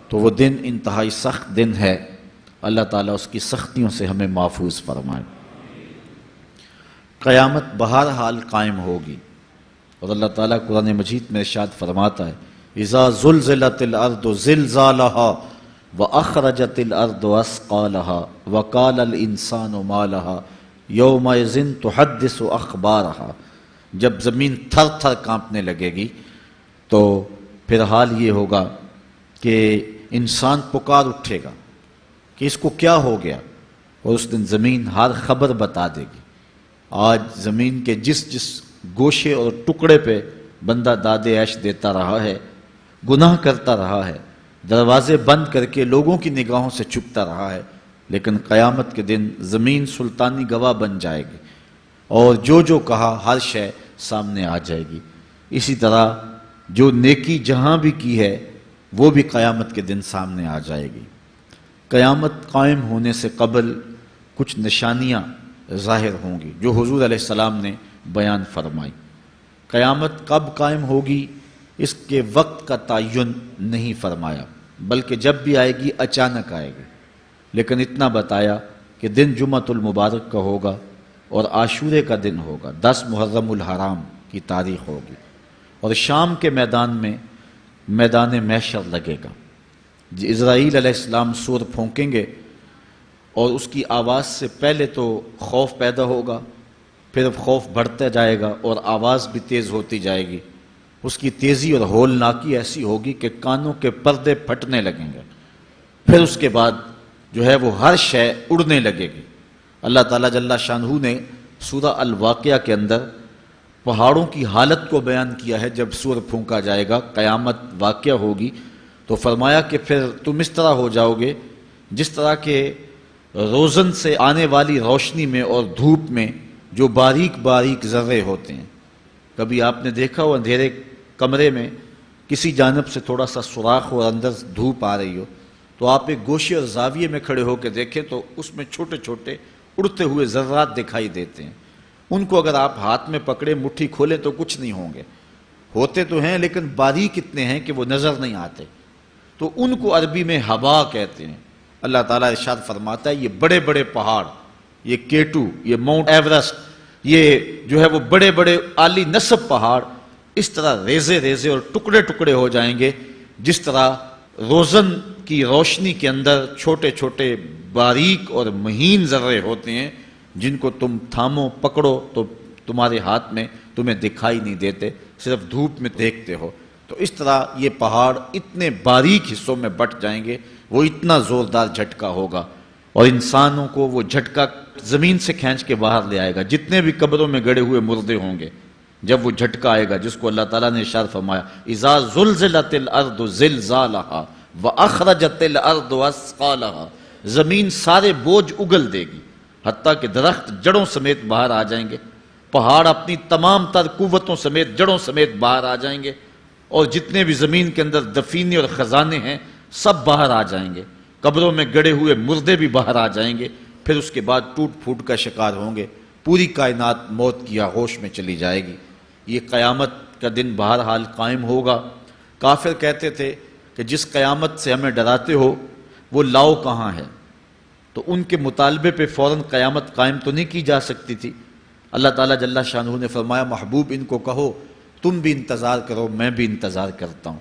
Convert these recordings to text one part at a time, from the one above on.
تو وہ دن انتہائی سخت دن ہے، اللہ تعالیٰ اس کی سختیوں سے ہمیں محفوظ فرمائے۔ قیامت بہرحال قائم ہوگی، اور اللہ تعالیٰ قرآن مجید میں ارشاد فرماتا ہے اذا زلزلت الارض زلزالها واخرجت الارض اثقالها وقال الانسان ما لها یومئذ تحدث اخبارها، جب زمین تھر تھر کانپنے لگے گی تو پھر حال یہ ہوگا کہ انسان پکار اٹھے گا کہ اس کو کیا ہو گیا، اور اس دن زمین ہر خبر بتا دے گی۔ آج زمین کے جس گوشے اور ٹکڑے پہ بندہ داد عیش دیتا رہا ہے، گناہ کرتا رہا ہے، دروازے بند کر کے لوگوں کی نگاہوں سے چھپتا رہا ہے، لیکن قیامت کے دن زمین سلطانی گواہ بن جائے گی، اور جو کہا ہر شے سامنے آ جائے گی۔ اسی طرح جو نیکی جہاں بھی کی ہے وہ بھی قیامت کے دن سامنے آ جائے گی۔ قیامت قائم ہونے سے قبل کچھ نشانیاں ظاہر ہوں گی جو حضور علیہ السلام نے بیان فرمائی۔ قیامت کب قائم ہوگی اس کے وقت کا تعین نہیں فرمایا، بلکہ جب بھی آئے گی اچانک آئے گی، لیکن اتنا بتایا کہ دن جمعۃ المبارک کا ہوگا اور عاشورے کا دن ہوگا، 10 محرم الحرام کی تاریخ ہوگی، اور شام کے میدان میں میدان محشر لگے گا۔ اسرائیل علیہ السلام سور پھونکیں گے، اور اس کی آواز سے پہلے تو خوف پیدا ہوگا، پھر خوف بڑھتا جائے گا اور آواز بھی تیز ہوتی جائے گی۔ اس کی تیزی اور ہولناکی ایسی ہوگی کہ کانوں کے پردے پھٹنے لگیں گے، پھر اس کے بعد جو ہے وہ ہر شے اڑنے لگے گی۔ اللہ تعالیٰ جل شانہ نے سورہ الواقعہ کے اندر پہاڑوں کی حالت کو بیان کیا ہے۔ جب سور پھونکا جائے گا، قیامت واقعہ ہوگی، تو فرمایا کہ پھر تم اس طرح ہو جاؤ گے جس طرح کہ روزن سے آنے والی روشنی میں اور دھوپ میں جو باریک باریک ذرے ہوتے ہیں۔ کبھی آپ نے دیکھا ہو اندھیرے کمرے میں کسی جانب سے تھوڑا سا سوراخ اور اندر دھوپ آ رہی ہو، تو آپ ایک گوشے اور زاویے میں کھڑے ہو کے دیکھیں تو اس میں چھوٹے چھوٹے اڑتے ہوئے ذرات دکھائی دیتے ہیں۔ ان کو اگر آپ ہاتھ میں پکڑے مٹھی کھولیں تو کچھ نہیں ہوں گے، ہوتے تو ہیں لیکن باریک اتنے ہیں کہ وہ نظر نہیں آتے، تو ان کو عربی میں ہوا کہتے ہیں۔ اللہ تعالیٰ ارشاد فرماتا ہے یہ بڑے بڑے پہاڑ، یہ کیٹو، یہ ماؤنٹ ایورسٹ، یہ جو ہے وہ بڑے بڑے عالی نصب پہاڑ اس طرح ریزے ریزے اور ٹکڑے ٹکڑے ہو جائیں گے جس طرح روزن کی روشنی کے اندر چھوٹے چھوٹے باریک اور مہین ذرے ہوتے ہیں، جن کو تم تھامو پکڑو تو تمہارے ہاتھ میں تمہیں دکھائی نہیں دیتے، صرف دھوپ میں دیکھتے ہو۔ تو اس طرح یہ پہاڑ اتنے باریک حصوں میں بٹ جائیں گے، وہ اتنا زوردار جھٹکا ہوگا، اور انسانوں کو وہ جھٹکا زمین سے کھینچ کے باہر لے آئے گا۔ جتنے بھی قبروں میں گڑے ہوئے مردے ہوں گے، جب وہ جھٹکا آئے گا جس کو اللہ تعالیٰ نے ارشاد فرمایا اذا زلزلت الارض زلزالها واخرجت الارض اثقالها، زمین سارے بوجھ اگل دے گی، حتیٰ کہ درخت جڑوں سمیت باہر آ جائیں گے، پہاڑ اپنی تمام تر قوتوں سمیت جڑوں سمیت باہر آ جائیں گے، اور جتنے بھی زمین کے اندر دفینے اور خزانے ہیں سب باہر آ جائیں گے، قبروں میں گڑے ہوئے مردے بھی باہر آ جائیں گے، پھر اس کے بعد ٹوٹ پھوٹ کا شکار ہوں گے، پوری کائنات موت کی آغوش میں چلی جائے گی۔ یہ قیامت کا دن بہرحال قائم ہوگا۔ کافر کہتے تھے کہ جس قیامت سے ہمیں ڈراتے ہو وہ لاؤ کہاں ہے، تو ان کے مطالبے پہ فوراً قیامت قائم تو نہیں کی جا سکتی تھی۔ اللہ تعالیٰ جل شانہ نے فرمایا محبوب ان کو کہو تم بھی انتظار کرو، میں بھی انتظار کرتا ہوں،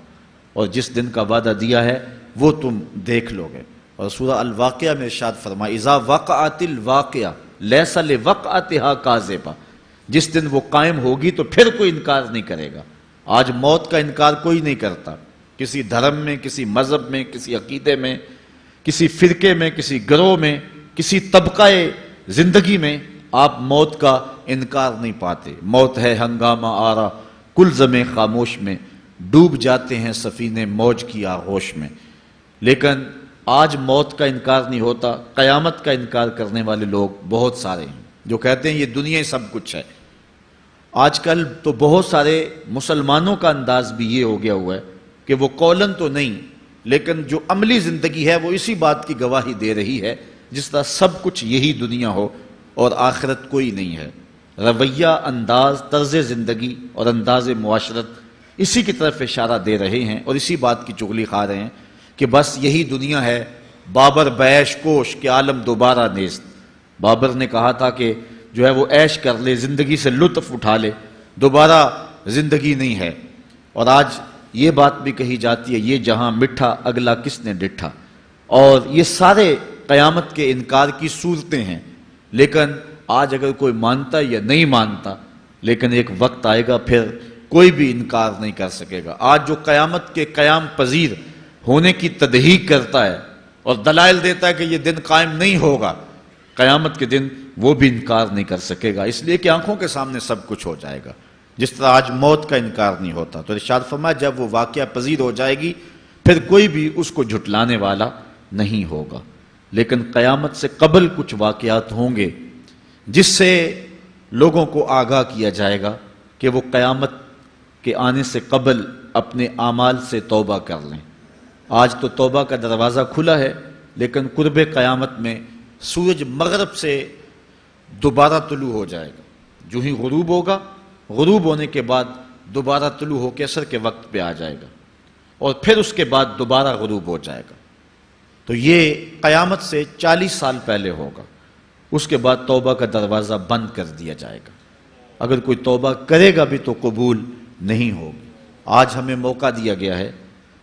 اور جس دن کا وعدہ دیا ہے وہ تم دیکھ لو گے۔ اور سورہ الواقعہ میں ارشاد فرمایا اذا وقعت الواقعہ لیس لوقعتها کاذبہ، جس دن وہ قائم ہوگی تو پھر کوئی انکار نہیں کرے گا۔ آج موت کا انکار کوئی نہیں کرتا، کسی دھرم میں، کسی مذہب میں، کسی عقیدے میں، کسی فرقے میں، کسی گروہ میں، کسی طبقہ زندگی میں آپ موت کا انکار نہیں پاتے۔ موت ہے ہنگامہ آرا کلزم خاموش میں، ڈوب جاتے ہیں سفینے موج کی آغوش میں، لیکن آج موت کا انکار نہیں ہوتا۔ قیامت کا انکار کرنے والے لوگ بہت سارے ہیں جو کہتے ہیں یہ دنیا سب کچھ ہے۔ آج کل تو بہت سارے مسلمانوں کا انداز بھی یہ ہو گیا ہوا ہے کہ وہ قولاً تو نہیں لیکن جو عملی زندگی ہے وہ اسی بات کی گواہی دے رہی ہے جس طرح سب کچھ یہی دنیا ہو اور آخرت کوئی نہیں ہے۔ رویہ، انداز، طرز زندگی اور انداز معاشرت اسی کی طرف اشارہ دے رہے ہیں اور اسی بات کی چغلی کھا رہے ہیں کہ بس یہی دنیا ہے، بابر بیش کوش کہ عالم دوبارہ نیست۔ بابر نے کہا تھا کہ جو ہے وہ عیش کر لے، زندگی سے لطف اٹھا لے، دوبارہ زندگی نہیں ہے۔ اور آج یہ بات بھی کہی جاتی ہے، یہ جہاں مٹھا اگلا کس نے ڈٹھا، اور یہ سارے قیامت کے انکار کی صورتیں ہیں۔ لیکن آج اگر کوئی مانتا یا نہیں مانتا، لیکن ایک وقت آئے گا پھر کوئی بھی انکار نہیں کر سکے گا۔ آج جو قیامت کے قیام پذیر ہونے کی تدہیق کرتا ہے اور دلائل دیتا ہے کہ یہ دن قائم نہیں ہوگا، قیامت کے دن وہ بھی انکار نہیں کر سکے گا، اس لیے کہ آنکھوں کے سامنے سب کچھ ہو جائے گا، جس طرح آج موت کا انکار نہیں ہوتا۔ تو ارشاد فرمایا جب وہ واقعہ پذیر ہو جائے گی پھر کوئی بھی اس کو جھٹلانے والا نہیں ہوگا۔ لیکن قیامت سے قبل کچھ واقعات ہوں گے جس سے لوگوں کو آگاہ کیا جائے گا کہ وہ قیامت کے آنے سے قبل اپنے اعمال سے توبہ کر لیں۔ آج تو توبہ کا دروازہ کھلا ہے، لیکن قرب قیامت میں سورج مغرب سے دوبارہ طلوع ہو جائے گا، جو ہی غروب ہوگا، غروب ہونے کے بعد دوبارہ طلوع ہو کے عصر کے وقت پہ آ جائے گا، اور پھر اس کے بعد دوبارہ غروب ہو جائے گا۔ تو یہ قیامت سے 40 سال پہلے ہوگا، اس کے بعد توبہ کا دروازہ بند کر دیا جائے گا۔ اگر کوئی توبہ کرے گا بھی تو قبول نہیں ہوگی۔ آج ہمیں موقع دیا گیا ہے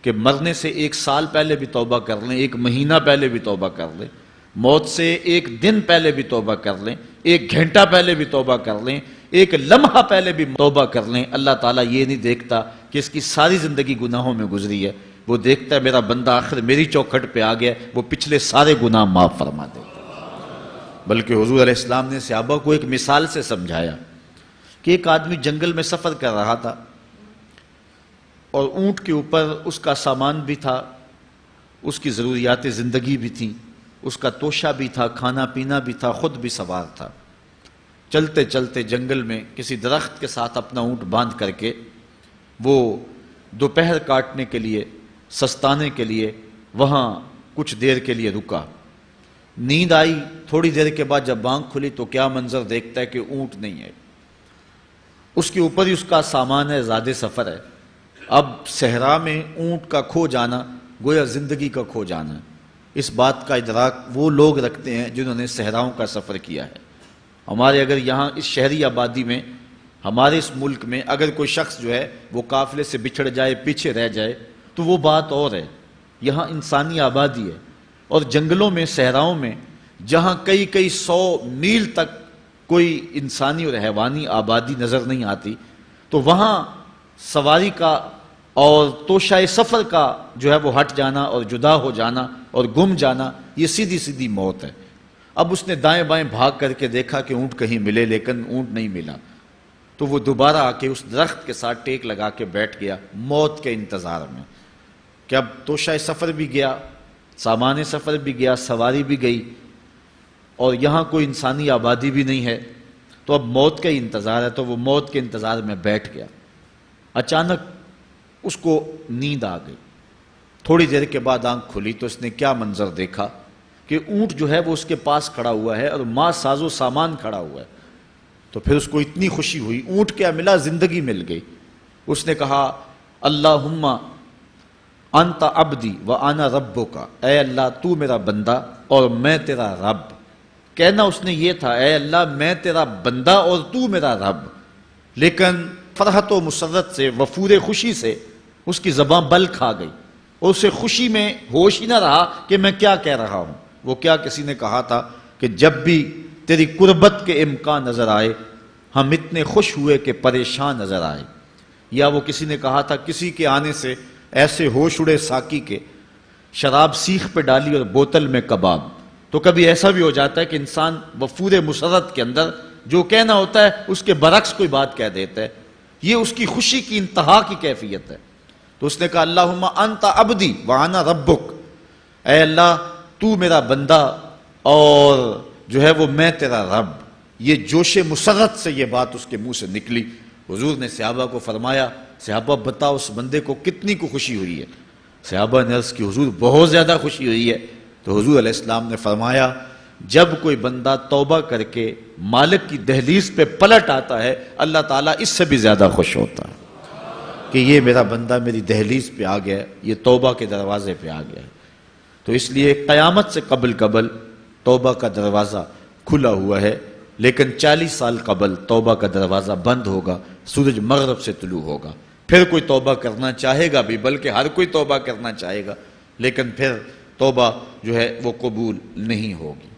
کہ مرنے سے 1 سال پہلے بھی توبہ کر لیں، 1 مہینہ پہلے بھی توبہ کر لیں، موت سے 1 دن پہلے بھی توبہ کر لیں، 1 گھنٹہ پہلے بھی توبہ کر لیں، 1 لمحہ پہلے بھی توبہ کر لیں۔ اللہ تعالیٰ یہ نہیں دیکھتا کہ اس کی ساری زندگی گناہوں میں گزری ہے، وہ دیکھتا ہے میرا بندہ آخر میری چوکھٹ پہ آ گیا، وہ پچھلے سارے گناہ معاف فرما دیتا۔ بلکہ حضور علیہ السلام نے صحابہ کو ایک مثال سے سمجھایا کہ ایک آدمی جنگل میں سفر کر رہا تھا، اور اونٹ کے اوپر اس کا سامان بھی تھا، اس کی ضروریات زندگی بھی تھیں، اس کا توشہ بھی تھا، کھانا پینا بھی تھا، خود بھی سوار تھا۔ چلتے چلتے جنگل میں کسی درخت کے ساتھ اپنا اونٹ باندھ کر کے وہ دوپہر کاٹنے کے لیے، سستانے کے لیے وہاں کچھ دیر کے لیے رکا۔ نیند آئی، تھوڑی دیر کے بعد جب آنکھ کھلی تو کیا منظر دیکھتا ہے کہ اونٹ نہیں ہے، اس کے اوپر ہی اس کا سامان ہے، زیادہ سفر ہے۔ اب صحرا میں اونٹ کا کھو جانا گویا زندگی کا کھو جانا ہے۔ اس بات کا ادراک وہ لوگ رکھتے ہیں جنہوں نے صحراؤں کا سفر کیا ہے۔ ہمارے اگر یہاں اس شہری آبادی میں، ہمارے اس ملک میں اگر کوئی شخص جو ہے وہ قافلے سے بچھڑ جائے، پیچھے رہ جائے تو وہ بات اور ہے۔ یہاں انسانی آبادی ہے، اور جنگلوں میں، صحراؤں میں جہاں کئی کئی 100 میل تک کوئی انسانی اور حیوانی آبادی نظر نہیں آتی، تو وہاں سواری کا اور توشہ سفر کا جو ہے وہ ہٹ جانا اور جدا ہو جانا اور گم جانا، یہ سیدھی سیدھی موت ہے۔ اب اس نے دائیں بائیں بھاگ کر کے دیکھا کہ اونٹ کہیں ملے، لیکن اونٹ نہیں ملا، تو وہ دوبارہ آ کے اس درخت کے ساتھ ٹیک لگا کے بیٹھ گیا موت کے انتظار میں کہ اب توشہ سفر بھی گیا، سامان سفر بھی گیا، سواری بھی گئی، اور یہاں کوئی انسانی آبادی بھی نہیں ہے، تو اب موت کا ہی انتظار ہے۔ تو وہ موت کے انتظار میں بیٹھ گیا۔ اچانک اس کو نیند آ گئی، تھوڑی دیر کے بعد آنکھ کھلی تو اس نے کیا منظر دیکھا کہ اونٹ جو ہے وہ اس کے پاس کھڑا ہوا ہے اور ماں ساز و سامان کھڑا ہوا ہے۔ تو پھر اس کو اتنی خوشی ہوئی، اونٹ کیا ملا، زندگی مل گئی۔ اس نے کہا اللہم انت عبدی وانا ربک، اے اللہ تو میرا بندہ اور میں تیرا رب۔ کہنا اس نے یہ تھا اے اللہ میں تیرا بندہ اور تو میرا رب، لیکن فرحت و مسرت سے، وفور خوشی سے اس کی زبان بل کھا گئی، اور اسے خوشی میں ہوش ہی نہ رہا کہ میں کیا کہہ رہا ہوں۔ وہ کیا کسی نے کہا تھا کہ جب بھی تیری قربت کے امکان نظر آئے ہم اتنے خوش ہوئے کہ پریشان نظر آئے۔ یا وہ کسی نے کہا تھا کسی کے آنے سے ایسے ہوش اڑے ساقی کے، شراب سیخ پہ ڈالی اور بوتل میں کباب۔ تو کبھی ایسا بھی ہو جاتا ہے کہ انسان وفور مسرت کے اندر جو کہنا ہوتا ہے اس کے برعکس کوئی بات کہہ دیتا ہے، یہ اس کی خوشی کی انتہا کی کیفیت ہے۔ تو اس نے کہا اللہم انت عبدی وانا ربک، اے اللہ تو میرا بندہ اور جو ہے وہ میں تیرا رب۔ یہ جوش مسرت سے یہ بات اس کے منہ سے نکلی۔ حضور نے صحابہ کو فرمایا صحابہ بتاؤ اس بندے کو کتنی کو خوشی ہوئی ہے؟ صحابہ نے عرض کی حضور بہت زیادہ خوشی ہوئی ہے۔ تو حضور علیہ السلام نے فرمایا جب کوئی بندہ توبہ کر کے مالک کی دہلیز پہ پلٹ آتا ہے اللہ تعالیٰ اس سے بھی زیادہ خوش ہوتا ہے کہ یہ میرا بندہ میری دہلیز پہ آ گیا، یہ توبہ کے دروازے پہ آ گیا ہے۔ تو اس لیے قیامت سے قبل توبہ کا دروازہ کھلا ہوا ہے، لیکن 40 سال قبل توبہ کا دروازہ بند ہوگا، سورج مغرب سے طلوع ہوگا، پھر کوئی توبہ کرنا چاہے گا بھی، بلکہ ہر کوئی توبہ کرنا چاہے گا، لیکن پھر توبہ جو ہے وہ قبول نہیں ہوگی۔